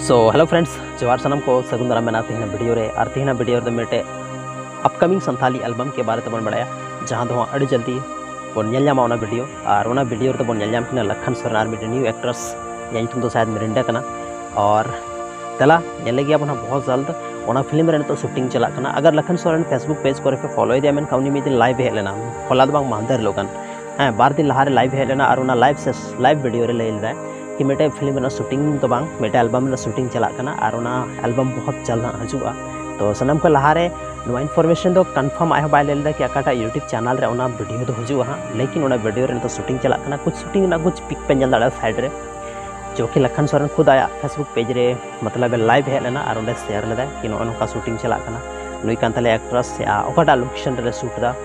So hello friends जोहार सनम को सगुन दाराम मेना तेहना वीडियो रे और तेहना वीडियो रे मेटे अपकमिंग संथाली एल्बम के बारे में बड़ाया जहाँ दो अड़ी जल्दी बन नेलनामा ओना वीडियो और ओना वीडियो रे बन नेलनाम किना लखन सोरेन और मिड न्यू एक्ट्रेस या तुम तो शायद मिरिंडा कना और तला नेले गया बना बहुत जल्द ओना फिल्म रे तो शूटिंग चला कना। अगर लखन सोरेन फेसबुक पेज पर फॉलो दिया मैं काउनी में दिन लाइव हेज लेना होला दो बांग मानदर लोगन हाँ बार दिन लहारे लाइव हेज लेना और ओना लाइव वीडियो रे ले लेदा कि मेटे फिल्म में शूटिंग तो बांग मेटे एल्बम में शूटिंग चला कना और ओना एल्बम बहुत जल्द हजुआ। तो सनम को लहारे नुआ इन्फॉर्मेशन तो कन्फर्म आए बाय लेदा कि अकाटा यूट्यूब चैनल रे ओना वीडियो तो हजुआ हाँ, लेकिन ओना वीडियो रे तो शूटिंग चला कना। कुछ शूटिंग ना कुछ पिक पे जल दाड़ा साइड रे जो कि लखन सोरेन खुद आया फेसबुक पेज रे मतलब लाइव हेज लेना और ओंडे शेयर लेदा कि नोका शूटिंग चला कना नुई कान तले एक्ट्रेस या ओकाटा लोकेशन रे शूट दा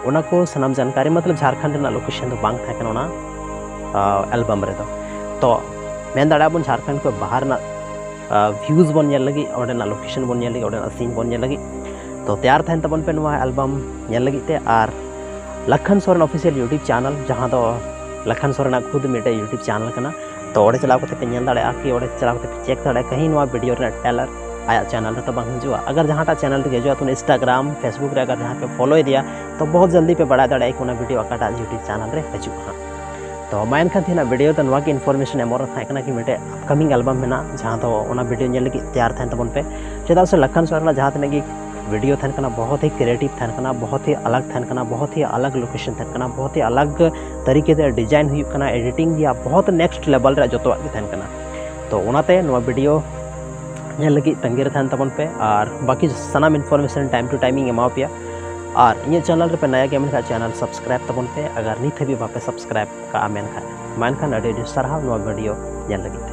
ओना को सनम जानकारी मतलब झारखंड ना लोकेशन तो बांग था कना एल्बम रे तो मेन दाड़ा बन झारखंड को बाहर ना व्यूज बन नेल लगी ओडे ना लोकेशन बन नेल लगी ओडे ना सीन बन नेल लगी तो तैयार थान तबन पे नुआ एल्बम नेल लगी ते और Lakhan Soren official YouTube channel जहाँ तो लखन सोरेन खुद मेटे यूट्यूब चैनल कना तो ओडे चलाव करते पे नेल दाड़ा कि ओडे चलाव करते चेक दाड़ा कहीं नुआ वीडियो रे ट्रेलर आया चैनल रे तो बांग हजुआ। अगर जहाँटा चैनल रे हजुआ तो इंस्टाग्राम फेसबुक रे अगर जहाँ पे फॉलो दिया तो बहुत जल्दी पे बड़ा दाड़ा कि वीडियो अकाटा यूट्यूब चैनल रे हजुआ। तो मैं खाना वीडियो तो की इन्फॉर्मेशन एमर था कि मेटे अपकमिंग एल्बम में जहाँ तो वीडियो नेल लगी तैयार था तबन पे चेदा से लखन सोरेन जहाँ तक वीडियो थाना बहुत ही क्रिएटिव थाना बहुत ही अलग थाना बहुत ही अलग लोकेशन थाना बहुत ही अलग तरीके से डिजाइन हुई एडिटिंग या बहुत नेक्स्ट लेवल रे जोतवा थाना। तो ओनाते वीडियो नेल लगी तंगे थान तबन पे और बाकी सानाम इन्फॉर्मेशन टाइम टू टाइमिंग एमा पे और इन चैनल रे पे नया के मेन चैनल सब्सक्राइब तबन पे अगर नित भी बापे सब्सक्राइब का मेन खान अड़ी सारा वीडियो नेल लगी।